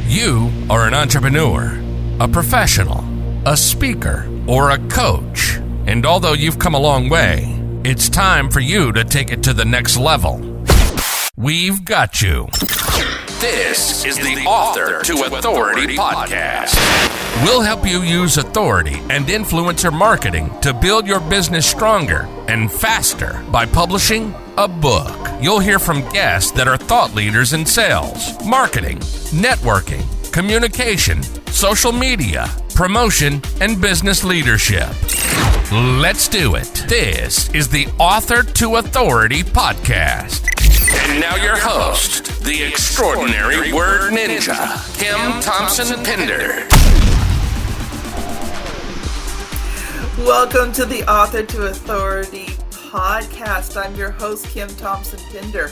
You are an entrepreneur, a professional, a speaker, or a coach. And although you've come a long way, it's time for you to take it to the next level. We've got you. This is the Author to Authority podcast. We'll help you use authority and influencer marketing to build your business stronger and faster by publishing a book. You'll hear from guests that are thought leaders in sales, marketing, networking, communication, social media, promotion, and business leadership. Let's do it. This is the Author to Authority podcast. And now your host, the extraordinary word ninja, Kim Thompson-Pinder. Welcome to the Author to Authority podcast. I'm your host, Kim Thompson-Pinder,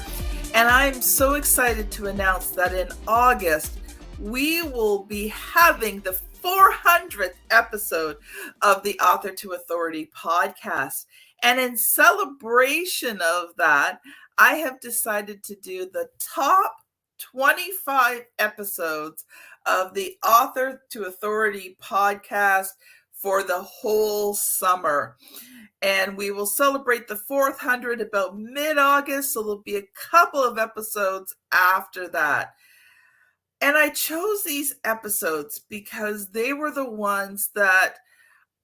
and I'm so excited to announce that in August, we will be having the 400th episode of the Author to Authority podcast. And in celebration of that, I have decided to do the top 25 episodes of the Author to Authority podcast for the whole summer. And we will celebrate the 400 about mid-August, so there'll be a couple of episodes after that. And I chose these episodes because they were the ones that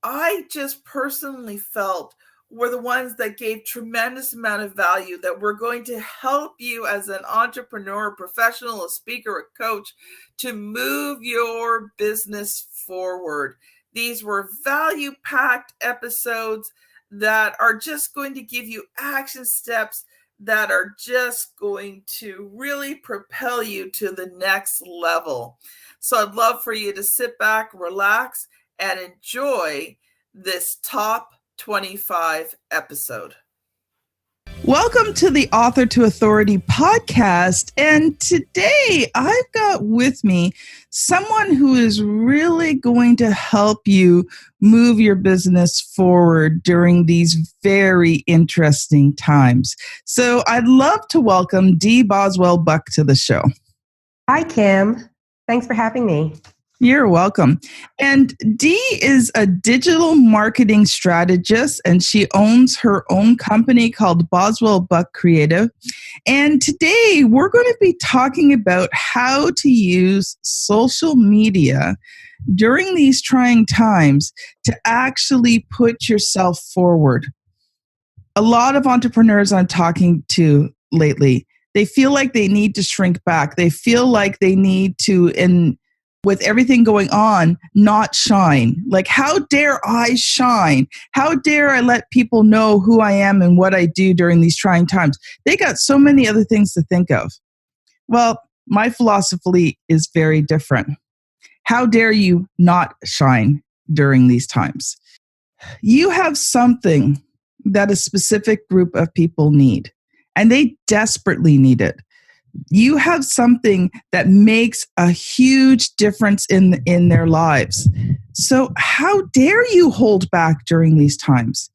I just personally felt were the ones that gave tremendous amount of value, that were going to help you as an entrepreneur, a professional, a speaker, a coach to move your business forward. These were value-packed episodes that are just going to give you action steps that are just going to really propel you to the next level. So I'd love for you to sit back, relax, and enjoy this top 25 episode. Welcome to the Author to Authority podcast. And today I've got with me someone who is really going to help you move your business forward during these very interesting times. So I'd love to welcome Dee Boswell-Buck to the show. Hi, Kim. Thanks for having me. You're welcome. And Dee is a digital marketing strategist, and she owns her own company called Boswell-Buck Creative. And today we're going to be talking about how to use social media during these trying times to actually put yourself forward. A lot of entrepreneurs I'm talking to lately, they feel like they need to shrink back. They feel like they need to, with everything going on, not shine. Like, how dare I shine? How dare I let people know who I am and what I do during these trying times? They got so many other things to think of. Well, my philosophy is very different. How dare you not shine during these times? You have something that a specific group of people need, and they desperately need it. You have something that makes a huge difference in their lives. So how dare you hold back during these times?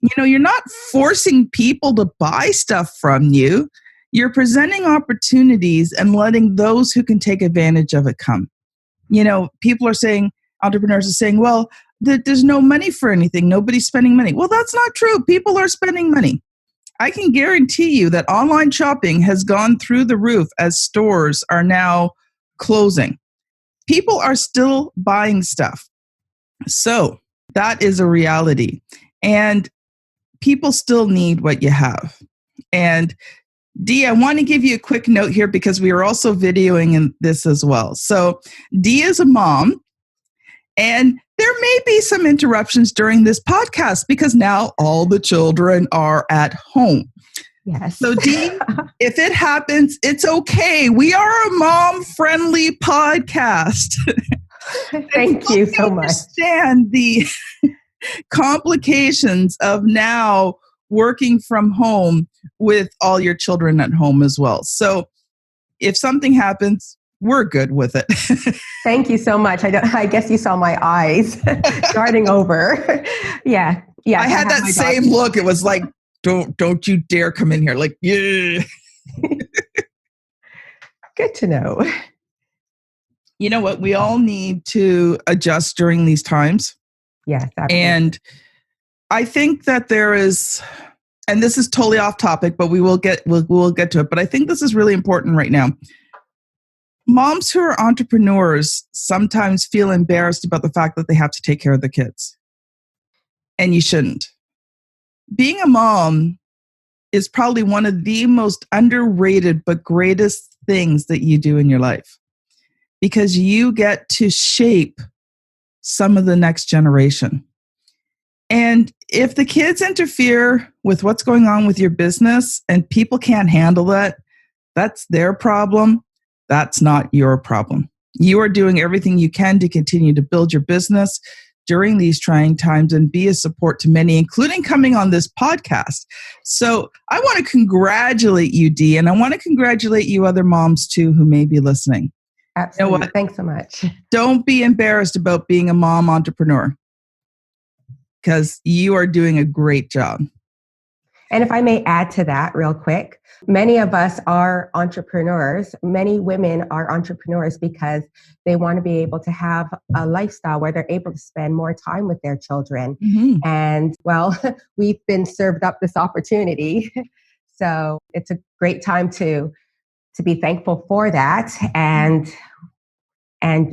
You know, you're not forcing people to buy stuff from you. You're presenting opportunities and letting those who can take advantage of it come. You know, entrepreneurs are saying, well, there's no money for anything. Nobody's spending money. Well, that's not true. People are spending money. I can guarantee you that online shopping has gone through the roof as stores are now closing. People are still buying stuff. So that is a reality. And people still need what you have. And Dee, I want to give you a quick note here because we are also videoing in this as well. So Dee is a mom, and there may be some interruptions during this podcast because now all the children are at home. Yes. So Dee, if it happens, it's okay. We are a mom-friendly podcast. Thank you so much. Understand the complications of now working from home with all your children at home as well. So if something happens, we're good with it. Thank you so much. I guess you saw my eyes darting over. Yeah. I had that same look. It was like, don't you dare come in here. Like, yeah. Good to know. you know what? We all need to adjust during these times. Yes, absolutely. And I think that there is, and this is totally off topic, but we'll get to it. But I think this is really important right now. Moms who are entrepreneurs sometimes feel embarrassed about the fact that they have to take care of the kids. And you shouldn't. Being a mom is probably one of the most underrated but greatest things that you do in your life, because you get to shape some of the next generation. And if the kids interfere with what's going on with your business and people can't handle that, that's their problem. That's not your problem. You are doing everything you can to continue to build your business during these trying times and be a support to many, including coming on this podcast. So I want to congratulate you, Dee, and I want to congratulate you other moms too who may be listening. Absolutely. You know what? Thanks so much. Don't be embarrassed about being a mom entrepreneur, because you are doing a great job. And if I may add to that real quick, many of us are entrepreneurs. Many women are entrepreneurs because they want to be able to have a lifestyle where they're able to spend more time with their children. Mm-hmm. And well, we've been served up this opportunity. So it's a great time to be thankful for that. And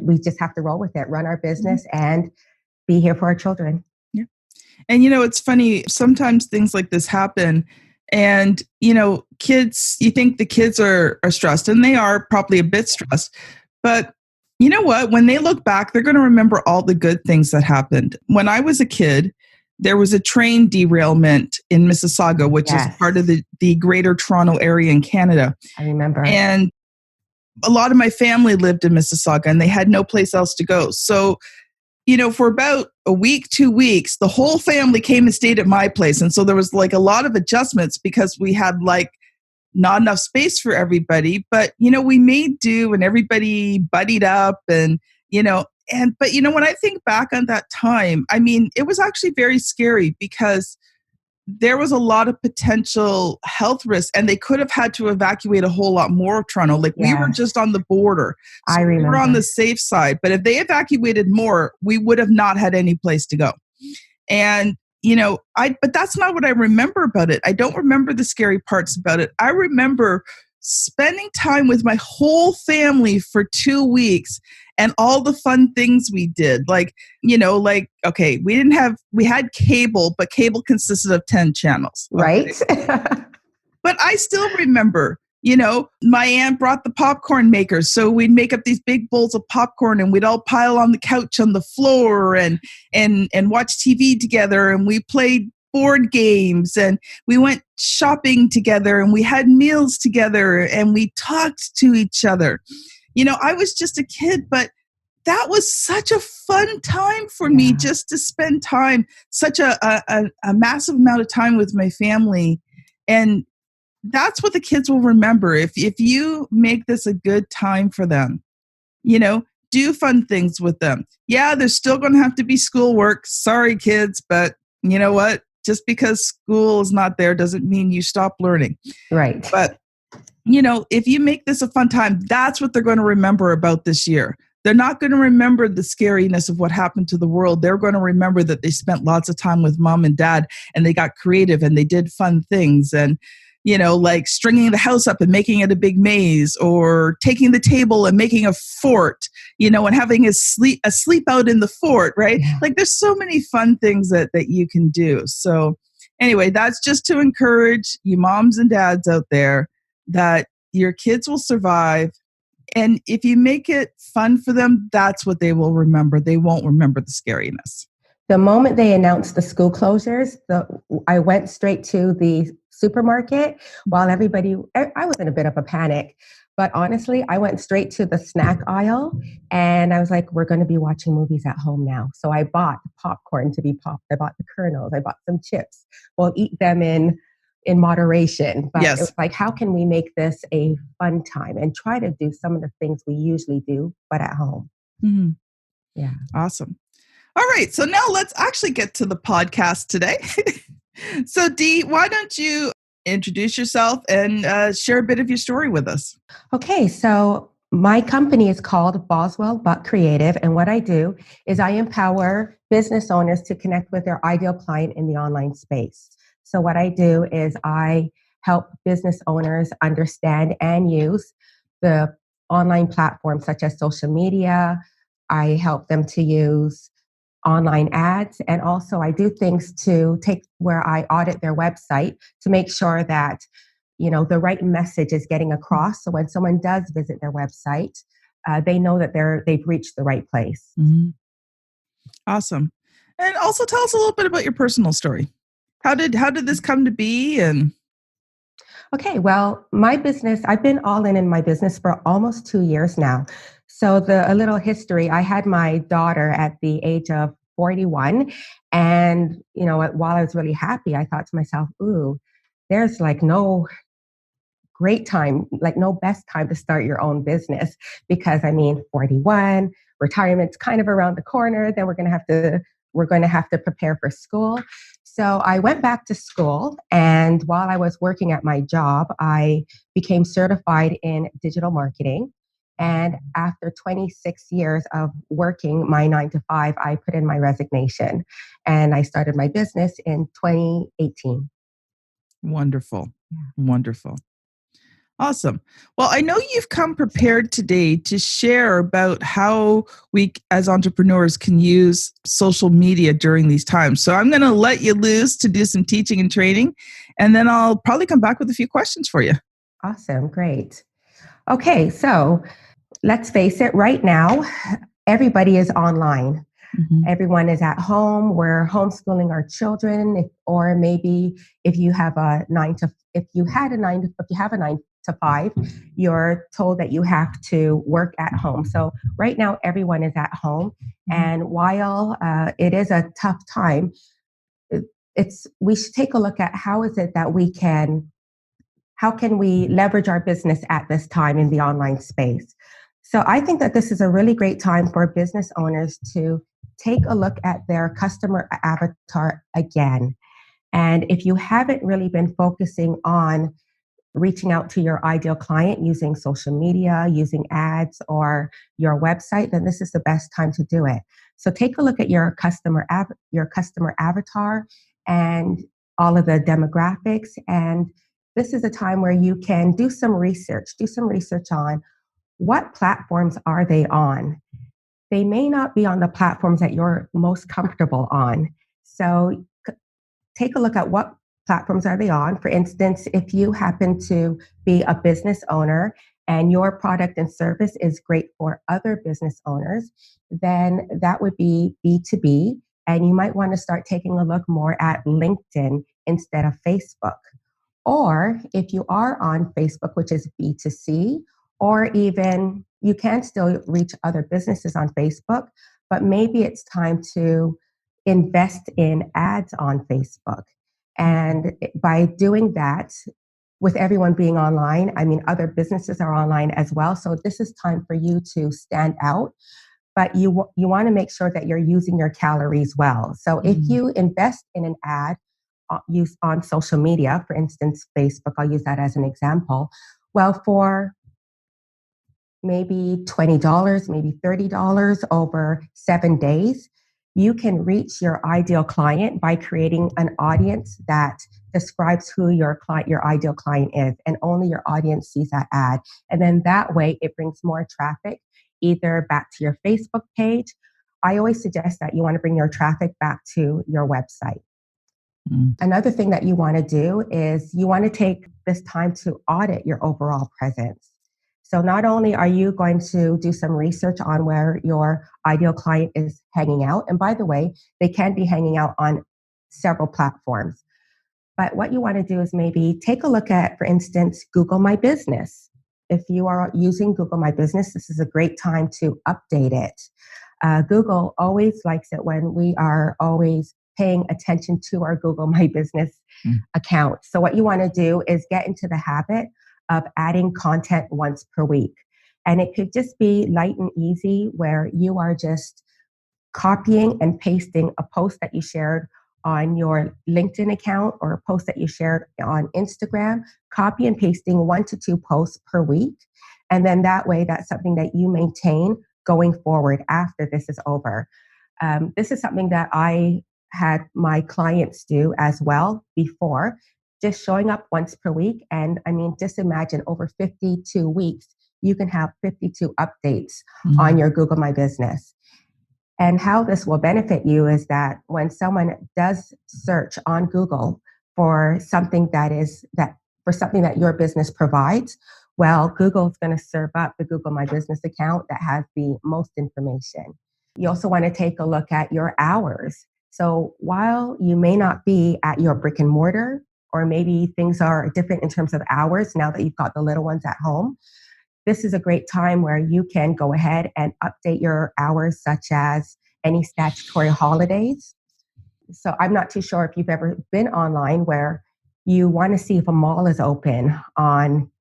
we just have to roll with it, run our business and be here for our children. And, it's funny, sometimes things like this happen and, kids, you think the kids are stressed, and they are probably a bit stressed. But you know what? When they look back, they're going to remember all the good things that happened. When I was a kid, there was a train derailment in Mississauga, which is part of the Greater Toronto area in Canada. I remember. And a lot of my family lived in Mississauga, and they had no place else to go. So, for about a week, 2 weeks, the whole family came and stayed at my place. And so there was like a lot of adjustments because we had like not enough space for everybody. But, we made do and everybody buddied up and, but when I think back on that time, I mean, it was actually very scary because there was a lot of potential health risks, and they could have had to evacuate a whole lot more of Toronto. Like we were just on the border. So I remember. We were on the safe side. But if they evacuated more, we would have not had any place to go. And, but that's not what I remember about it. I don't remember the scary parts about it. I remember spending time with my whole family for 2 weeks and all the fun things we did. Okay, we had cable, but cable consisted of 10 channels. Right. But I still remember, my aunt brought the popcorn makers. So we'd make up these big bowls of popcorn and we'd all pile on the couch on the floor and watch TV together. And we played board games and we went shopping together and we had meals together and we talked to each other. I was just a kid, but that was such a fun time for me just to spend time, such a massive amount of time with my family. And that's what the kids will remember. If you make this a good time for them, do fun things with them. Yeah, there's still going to have to be schoolwork. Sorry, kids, but you know what? Just because school is not there doesn't mean you stop learning. Right. But, if you make this a fun time, that's what they're going to remember about this year. They're not going to remember the scariness of what happened to the world. They're going to remember that they spent lots of time with mom and dad and they got creative and they did fun things. And, like stringing the house up and making it a big maze, or taking the table and making a fort, and having a sleep out in the fort, right? Yeah. Like there's so many fun things that you can do. So anyway, that's just to encourage you moms and dads out there that your kids will survive. And if you make it fun for them, that's what they will remember. They won't remember the scariness. The moment they announced the school closures, I went straight to the supermarket while I was in a bit of a panic, but honestly, I went straight to the snack aisle and I was like, we're going to be watching movies at home now. So I bought popcorn to be popped. I bought the kernels. I bought some chips. We'll eat them in moderation. But it was like, how can we make this a fun time and try to do some of the things we usually do, but at home? Mm-hmm. Yeah. Awesome. All right. So now let's actually get to the podcast today. So Dee, why don't you introduce yourself and share a bit of your story with us? Okay. So My company is called Boswell-Buck Creative, and what I do is I empower business owners to connect with their ideal client in the online space. So what I do is I help business owners understand and use the online platforms such as social media. I help them to use online ads, and also I do things to take where I audit their website to make sure that the right message is getting across. So when someone does visit their website, they know that they've reached the right place. Mm-hmm. Awesome. And also tell us a little bit about your personal story. How did this come to be? And Okay, well, my business, I've been all in my business for almost 2 years now. So a little history, I had my daughter at the age of 41. And, while I was really happy, I thought to myself, ooh, there's like no great time, like no best time to start your own business, because 41, retirement's kind of around the corner. Then we're going to have to prepare for school. So I went back to school, and while I was working at my job, I became certified in digital marketing. And after 26 years of working my 9 to 5, I put in my resignation and I started my business in 2018. wonderful. Wonderful. Awesome. Well, I know you've come prepared today to share about how we as entrepreneurs can use social media during these times. So I'm going to let you loose to do some teaching and training, and then I'll probably come back with a few questions for you. Awesome. Great. Okay. So let's face it, right now, everybody is online. Mm-hmm. Everyone is at home. We're homeschooling our children, or maybe if you have a 9 to 5, you're told that you have to work at home. So right now, everyone is at home, and while it is a tough time, we should take a look at how can we leverage our business at this time in the online space. So I think that this is a really great time for business owners to take a look at their customer avatar again. And if you haven't really been focusing on reaching out to your ideal client using social media, using ads, or your website, then this is the best time to do it. So take a look at your customer avatar and all of the demographics. And this is a time where you can do some research on what platforms are they on. They may not be on the platforms that you're most comfortable on. So take a look at what platforms are they on. For instance, if you happen to be a business owner and your product and service is great for other business owners, then that would be B2B. And you might want to start taking a look more at LinkedIn instead of Facebook. Or if you are on Facebook, which is B2C, or even you can still reach other businesses on Facebook, but maybe it's time to invest in ads on Facebook. And by doing that, with everyone being online, other businesses are online as well. So this is time for you to stand out, but you want to make sure that you're using your calories well. So if you invest in an ad use on social media, for instance, Facebook, I'll use that as an example. Well, for maybe $20, maybe $30 over 7 days, you can reach your ideal client by creating an audience that describes who your ideal client is, and only your audience sees that ad. And then that way it brings more traffic either back to your Facebook page. I always suggest that you want to bring your traffic back to your website. Another thing that you want to do is you want to take this time to audit your overall presence. So not only are you going to do some research on where your ideal client is hanging out, and by the way, they can be hanging out on several platforms, but what you want to do is maybe take a look at, for instance, Google My Business. If you are using Google My Business, this is a great time to update it. Google always likes it when we are always paying attention to our Google My Business account. So what you want to do is get into the habit of adding content once per week. And it could just be light and easy, where you are just copying and pasting a post that you shared on your LinkedIn account or a post that you shared on Instagram, copy and pasting 1 to 2 posts per week. And then that way, that's something that you maintain going forward after this is over. This is something that I had my clients do as well before, just showing up once per week. And I mean, just imagine over 52 weeks, you can have 52 updates on your Google My Business. And how this will benefit you is that when someone does search on Google for something that your business provides, well, Google's going to serve up the Google My Business account that has the most information. You also want to take a look at your hours. So while you may not be at your brick and mortar, or maybe things are different in terms of hours now that you've got the little ones at home, this is a great time where you can go ahead and update your hours, such as any statutory holidays. So I'm not too sure if you've ever been online where you want to see if a mall is open on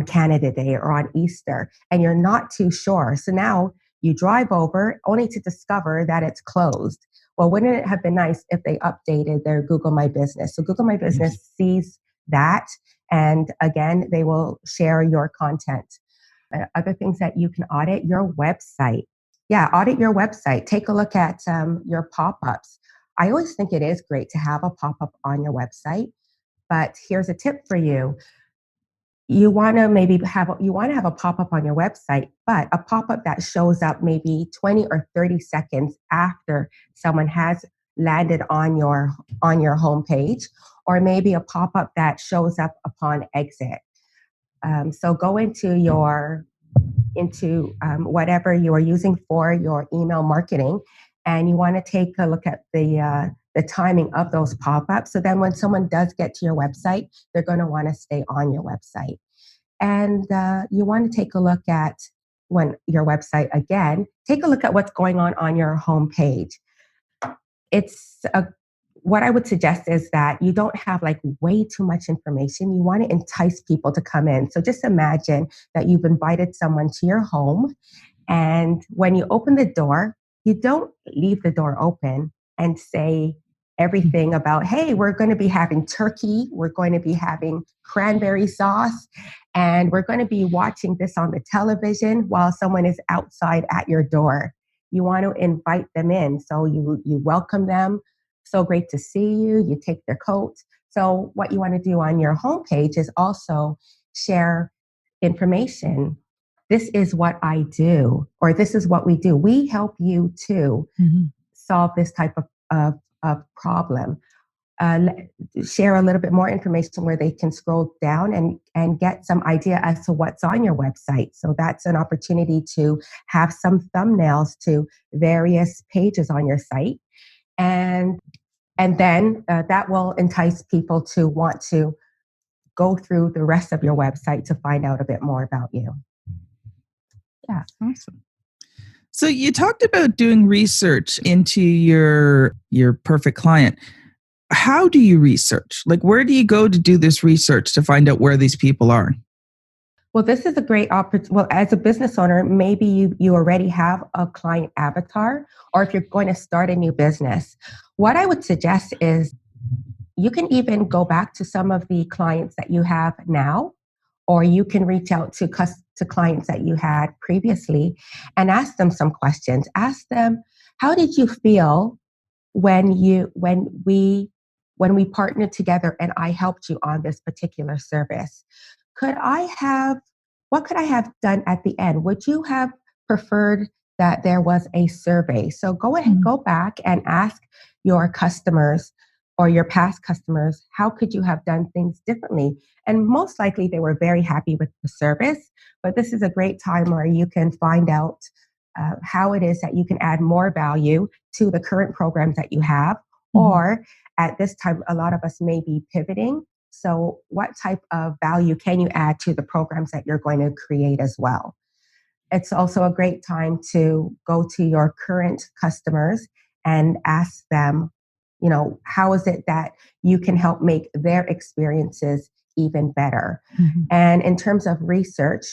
Canada Day or on Easter, and you're not too sure. So now you drive over only to discover that it's closed. Well, wouldn't it have been nice if they updated their Google My Business? So Google My Business sees that, and again, they will share your content. Other things that you can audit, your website. Yeah, audit your website. Take a look at your pop-ups. I always think it is great to have a pop-up on your website, but here's a tip for you. You want to have a pop-up on your website, but a pop-up that shows up maybe 20 or 30 seconds after someone has landed on your homepage, or maybe a pop-up that shows up upon exit. So go into whatever you are using for your email marketing, and you want to take a look at the timing of those pop-ups. So then when someone does get to your website, they're going to want to stay on your website. And you want to take a look at your website again, take a look at what's going on your homepage. What I would suggest is that you don't have like way too much information. You want to entice people to come in. So just imagine that you've invited someone to your home, and when you open the door, you don't leave the door open and say everything about, hey, we're going to be having turkey, we're going to be having cranberry sauce, and we're going to be watching this on the television while someone is outside at your door. You want to invite them in. So you welcome them. So great to see you. You take their coat. So what you want to do on your homepage is also share information. This is what I do, or this is what we do. We help you to solve this type of problem. Share a little bit more information where they can scroll down and get some idea as to what's on your website. So that's an opportunity to have some thumbnails to various pages on your site. And then that will entice people to want to go through the rest of your website to find out a bit more about you. Yeah. Awesome. So you talked about doing research into your perfect client. How do you research? Like, where do you go to do this research to find out where these people are? Well, this is a great opportunity. Well, as a business owner, maybe you already have a client avatar, or if you're going to start a new business, what I would suggest is you can even go back to some of the clients that you have now, or you can reach out to clients that you had previously and ask them some questions. Ask them, how did you feel when we partnered together and I helped you on this particular service? What could I have done at the end? Would you have preferred that there was a survey? So go ahead, go back and ask your customers or your past customers, how could you have done things differently? And most likely they were very happy with the service, but this is a great time where you can find out how it is that you can add more value to the current programs that you have, or at this time, a lot of us may be pivoting. So what type of value can you add to the programs that you're going to create as well? It's also a great time to go to your current customers and ask them, how is it that you can help make their experiences even better? And in terms of research,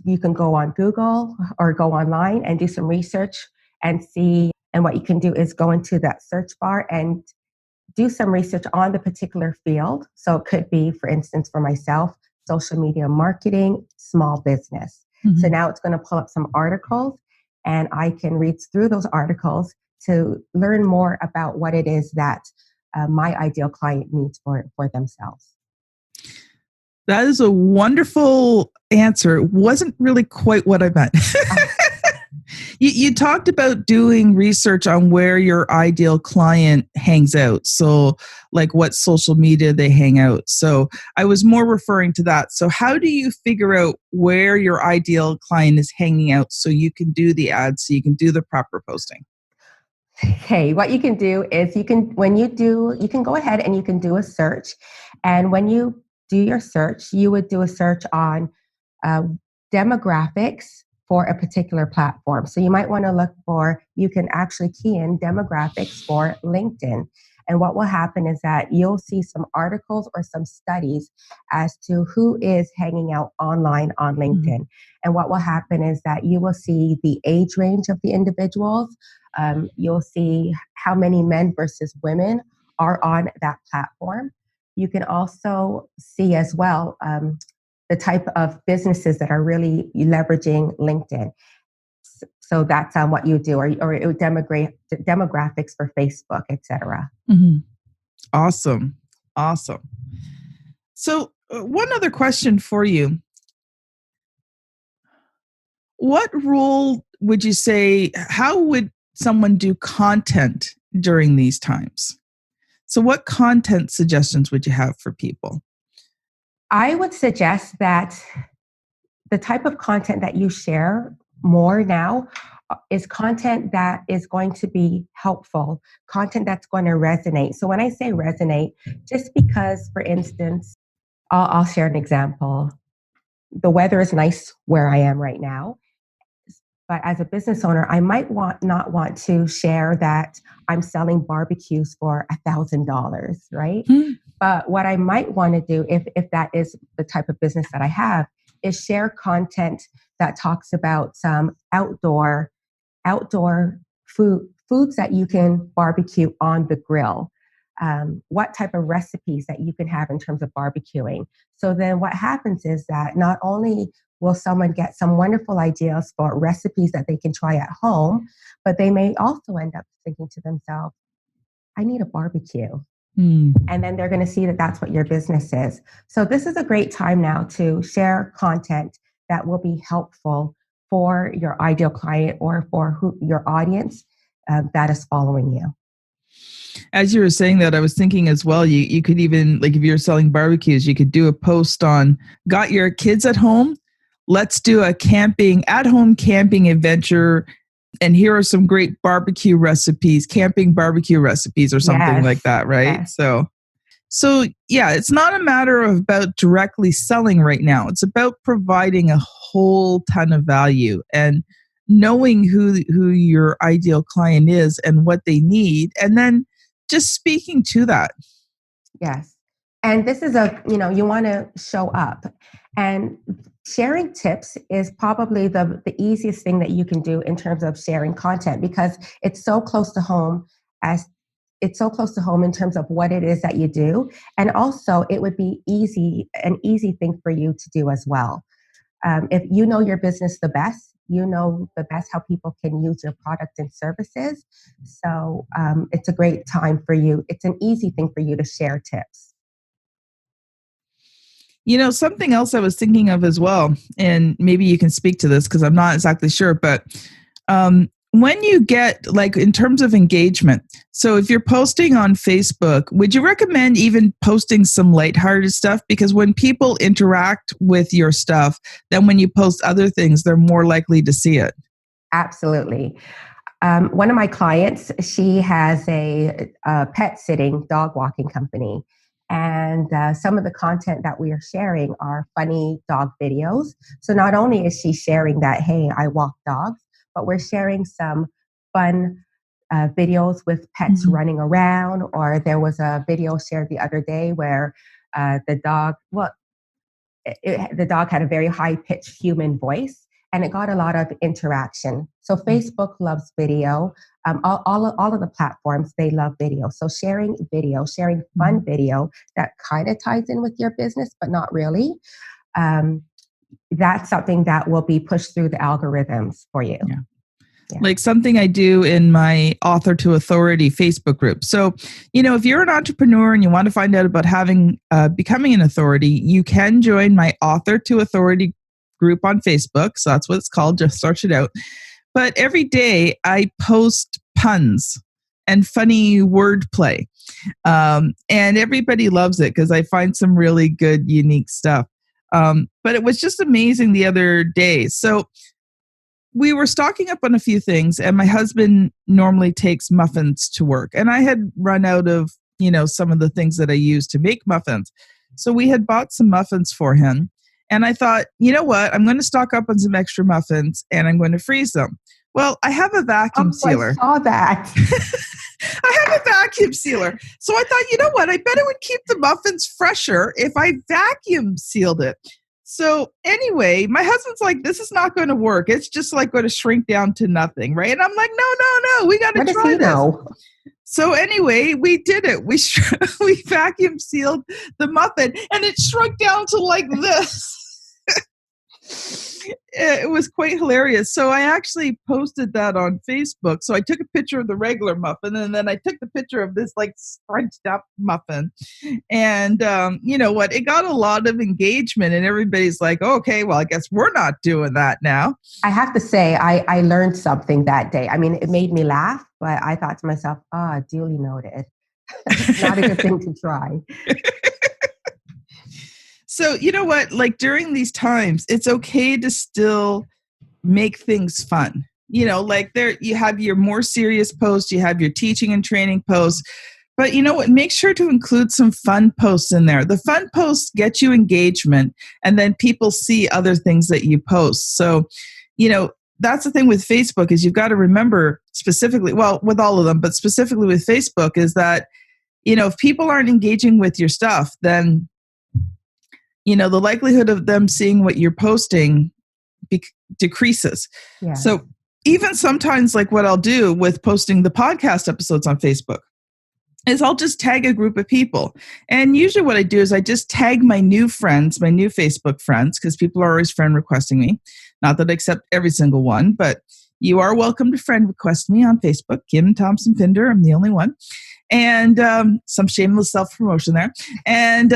you can go on Google or go online and do some research and see. And what you can do is go into that search bar and do some research on the particular field. So it could be, for instance, for myself, social media marketing, small business. So now it's going to pull up some articles, and I can read through those articles to learn more about what it is that my ideal client needs for themselves. That is a wonderful answer. It wasn't really quite what I meant. You talked about doing research on where your ideal client hangs out. So like what social media they hang out. So I was more referring to that. So how do you figure out where your ideal client is hanging out so you can do the ads, so you can do the proper posting? Okay, what you can do is you can go ahead and you can do a search. And when you do your search, you would do a search on demographics for a particular platform. So you might want to you can actually key in demographics for LinkedIn. And what will happen is that you'll see some articles or some studies as to who is hanging out online on LinkedIn. And what will happen is that you will see the age range of the individuals. You'll see how many men versus women are on that platform. You can also see as well the type of businesses that are really leveraging LinkedIn. So that's what you do, or demographics for Facebook, etc. Awesome. So one other question for you. What role would you say, how would someone do content during these times? So what content suggestions would you have for people? I would suggest that the type of content that you share more now is content that is going to be helpful, content that's going to resonate. So when I say resonate, just because, for instance, I'll share an example. The weather is nice where I am right now. But as a business owner, I might not want to share that I'm selling barbecues for $1,000, right? But what I might want to do, if that is the type of business that I have, is share content that talks about some outdoor foods that you can barbecue on the grill. What type of recipes that you can have in terms of barbecuing. So then what happens is that not only will someone get some wonderful ideas for recipes that they can try at home, but they may also end up thinking to themselves, I need a barbecue. And then they're going to see that that's what your business is. So this is a great time now to share content that will be helpful for your ideal client or for your audience that is following you. As you were saying that, I was thinking as well, you could even, like if you're selling barbecues, you could do a post on, got your kids at home? Let's do a at-home camping adventure. And here are some great barbecue recipes, camping barbecue recipes or something like that, right? Yes. So yeah, it's not a matter of about directly selling right now. It's about providing a whole ton of value and knowing who your ideal client is and what they need, and then just speaking to that. Yes. And this is you want to show up. And sharing tips is probably the easiest thing that you can do in terms of sharing content, because it's so close to home in terms of what it is that you do. And also it would be an easy thing for you to do as well. If you know your business the best, you know the best how people can use your product and services. So it's a great time for you. It's an easy thing for you to share tips. Something else I was thinking of as well, and maybe you can speak to this because I'm not exactly sure, but when you get, like, in terms of engagement, so if you're posting on Facebook, would you recommend even posting some lighthearted stuff? Because when people interact with your stuff, then when you post other things, they're more likely to see it. Absolutely. One of my clients, she has a pet sitting, dog walking company. And some of the content that we are sharing are funny dog videos. So not only is she sharing that, hey, I walk dogs, but we're sharing some fun videos with pets running around. Or there was a video shared the other day where the dog had a very high-pitched human voice. and it got a lot of interaction. So Facebook loves video. All of the platforms, they love video. So sharing fun video that kind of ties in with your business, but not really. That's something that will be pushed through the algorithms for you. Yeah. Like something I do in my Author to Authority Facebook group. So, if you're an entrepreneur and you want to find out about becoming an authority, you can join my Author to Authority group on Facebook. So that's what it's called. Just search it out. But every day I post puns and funny wordplay. And everybody loves it because I find some really good, unique stuff. But it was just amazing the other day. So we were stocking up on a few things, and my husband normally takes muffins to work. And I had run out of, some of the things that I use to make muffins. So we had bought some muffins for him. And I thought, you know what? I'm going to stock up on some extra muffins and I'm going to freeze them. Well, I have a vacuum sealer. I saw that. I have a vacuum sealer. So I thought, you know what? I bet it would keep the muffins fresher if I vacuum sealed it. So anyway, my husband's like, this is not going to work. It's just like going to shrink down to nothing, right? And I'm like, no, we got to try this. Know? So anyway, we did it. We vacuum sealed the muffin and it shrunk down to like this. It was quite hilarious. So I actually posted that on Facebook. So I took a picture of the regular muffin and then I took the picture of this like scrunched up muffin. And you know what? It got a lot of engagement and everybody's like, oh, okay, well, I guess we're not doing that now. I have to say, I learned something that day. I mean, it made me laugh, but I thought to myself, duly noted. Not a good thing to try. So, you know what? Like during these times, it's okay to still make things fun. Like there, you have your more serious posts, you have your teaching and training posts, but you know what? Make sure to include some fun posts in there. The fun posts get you engagement, and then people see other things that you post. So, that's the thing with Facebook is you've got to remember specifically, well, with all of them, but specifically with Facebook is that, if people aren't engaging with your stuff, then the likelihood of them seeing what you're posting decreases. Yeah. So even sometimes like what I'll do with posting the podcast episodes on Facebook is I'll just tag a group of people. And usually what I do is I just tag my new friends, my new Facebook friends, because people are always friend requesting me. Not that I accept every single one, but you are welcome to friend request me on Facebook, Kim Thompson-Pinder. I'm the only one. And some shameless self-promotion there. And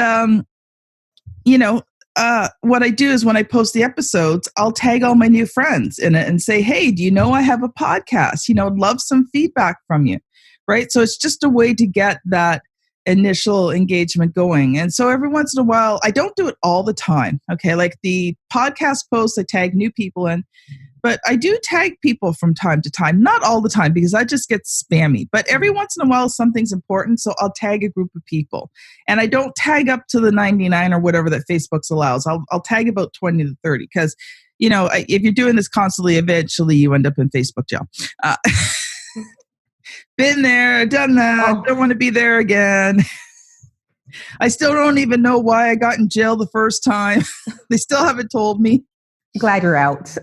what I do is when I post the episodes, I'll tag all my new friends in it and say, hey, do you know I have a podcast? I'd love some feedback from you, right? So it's just a way to get that initial engagement going. And so every once in a while, I don't do it all the time, okay? Like the podcast posts, I tag new people in, but I do tag people from time to time, not all the time because I just get spammy. But every once in a while, something's important, so I'll tag a group of people. And I don't tag up to the 99 or whatever that Facebook allows. I'll tag about 20 to 30 because, if you're doing this constantly, eventually you end up in Facebook jail. Been there, done that, don't want to be there again. I still don't even know why I got in jail the first time. They still haven't told me. Glad you're out.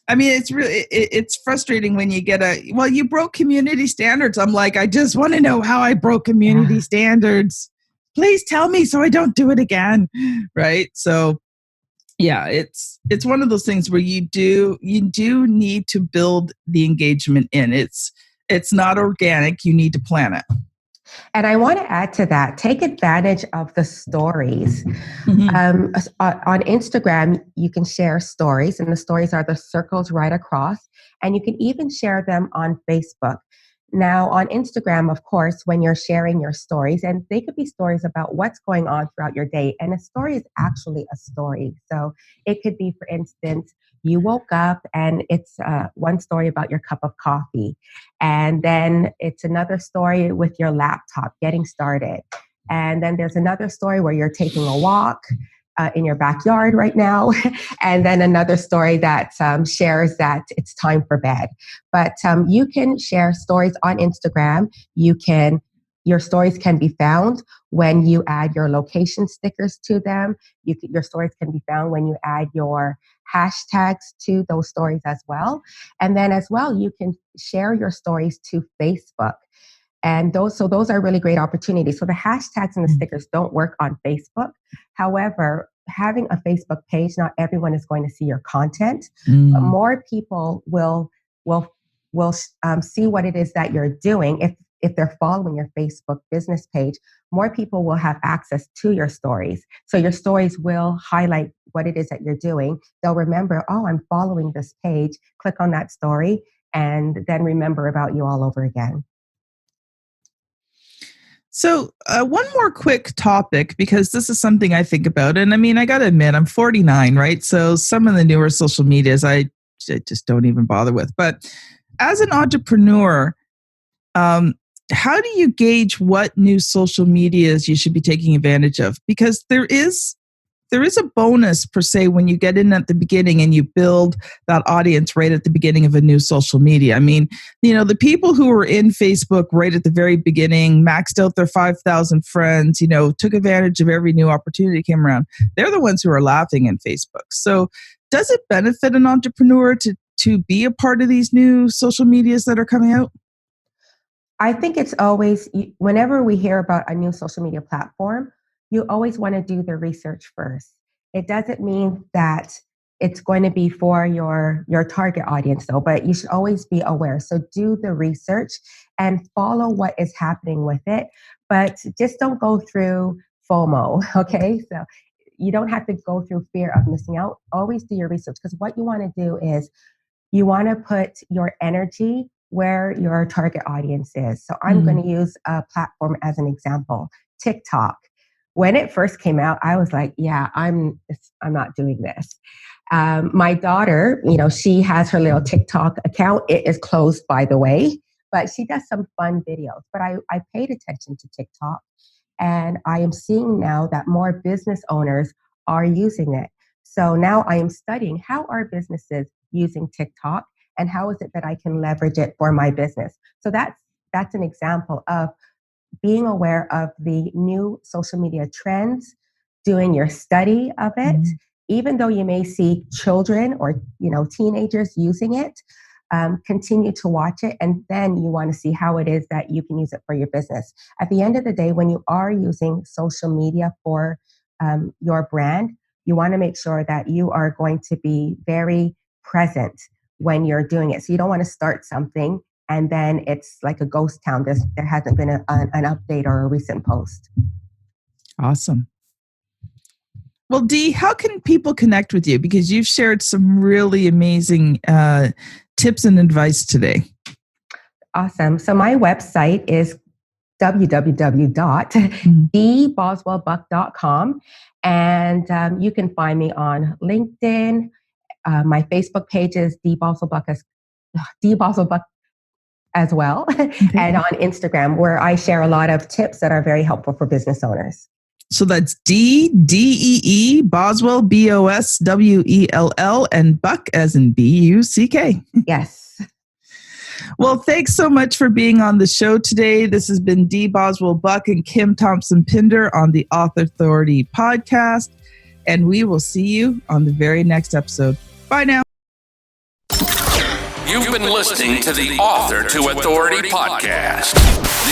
I mean, it's frustrating when you get you broke community standards. I'm like, I just want to know how I broke community standards. Please tell me so I don't do it again. Right. So yeah, it's one of those things where you do need to build the engagement in. It's not organic. You need to plan it. And I want to add to that, take advantage of the stories. Mm-hmm. On Instagram, you can share stories, and the stories are the circles right across, and you can even share them on Facebook. Now, on Instagram, of course, when you're sharing your stories, and they could be stories about what's going on throughout your day, and a story is actually a story. So it could be, for instance, you woke up and it's one story about your cup of coffee. And then it's another story with your laptop getting started. And then there's another story where you're taking a walk in your backyard right now. And then another story that shares that it's time for bed. But you can share stories on Instagram. Your stories can be found when you add your location stickers to them. Your stories can be found when you add your hashtags to those stories as well. And then as well, you can share your stories to Facebook. And those are really great opportunities. So the hashtags and the stickers don't work on Facebook. However, having a Facebook page, not everyone is going to see your content, but more people will see what it is that you're doing. If they're following your Facebook business page, more people will have access to your stories. So your stories will highlight what it is that you're doing. They'll remember, oh, I'm following this page, click on that story, and then remember about you all over again. So one more quick topic, because this is something I think about. And I mean, I got to admit, I'm 49, right? So some of the newer social medias I just don't even bother with. But as an entrepreneur, how do you gauge what new social medias you should be taking advantage of? Because there is a bonus per se when you get in at the beginning and you build that audience right at the beginning of a new social media. I mean, the people who were in Facebook right at the very beginning, maxed out their 5,000 friends, took advantage of every new opportunity that came around. They're the ones who are laughing in Facebook. So does it benefit an entrepreneur to be a part of these new social medias that are coming out? I think it's always, whenever we hear about a new social media platform, you always want to do the research first. It doesn't mean that it's going to be for your target audience though, but you should always be aware. So do the research and follow what is happening with it, but just don't go through FOMO, okay? So you don't have to go through fear of missing out. Always do your research, because what you want to do is you want to put your energy where your target audience is. So I'm going to use a platform as an example, TikTok. When it first came out, I was like, yeah, I'm not doing this. My daughter, she has her little TikTok account. It is closed, by the way, but she does some fun videos. But I paid attention to TikTok, and I am seeing now that more business owners are using it. So now I am studying, how are businesses using TikTok, and how is it that I can leverage it for my business? So that's an example of being aware of the new social media trends, doing your study of it, even though you may see children or teenagers using it, continue to watch it, and then you want to see how it is that you can use it for your business. At the end of the day, when you are using social media for your brand, you want to make sure that you are going to be very present when you're doing it. So you don't want to start something and then it's like a ghost town. There hasn't been an update or a recent post. Awesome. Well, Dee, how can people connect with you? Because you've shared some really amazing tips and advice today. Awesome. So my website is www.deeboswellbuck.com. And you can find me on LinkedIn. My Facebook page is Dee Boswell-Buck as well. And on Instagram, where I share a lot of tips that are very helpful for business owners. So that's D-E-E, Boswell, Boswell, and Buck as in B-U-C-K. Yes. Well, thanks so much for being on the show today. This has been Dee Boswell-Buck and Kim Thompson-Pinder on the Author Authority podcast. And we will see you on the very next episode. Bye now. You've been listening to the Author to Authority podcast.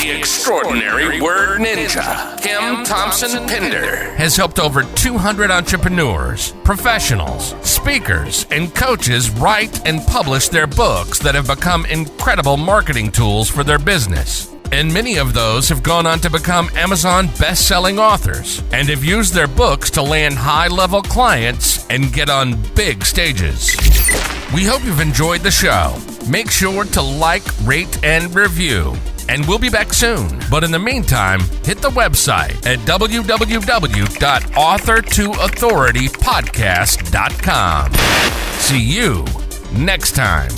The extraordinary word ninja, Kim Thompson-Pinder, has helped over 200 entrepreneurs, professionals, speakers, and coaches write and publish their books that have become incredible marketing tools for their business. And many of those have gone on to become Amazon best-selling authors and have used their books to land high-level clients and get on big stages. We hope you've enjoyed the show. Make sure to like, rate, and review. And we'll be back soon. But in the meantime, hit the website at www.authortoauthoritypodcast.com. See you next time.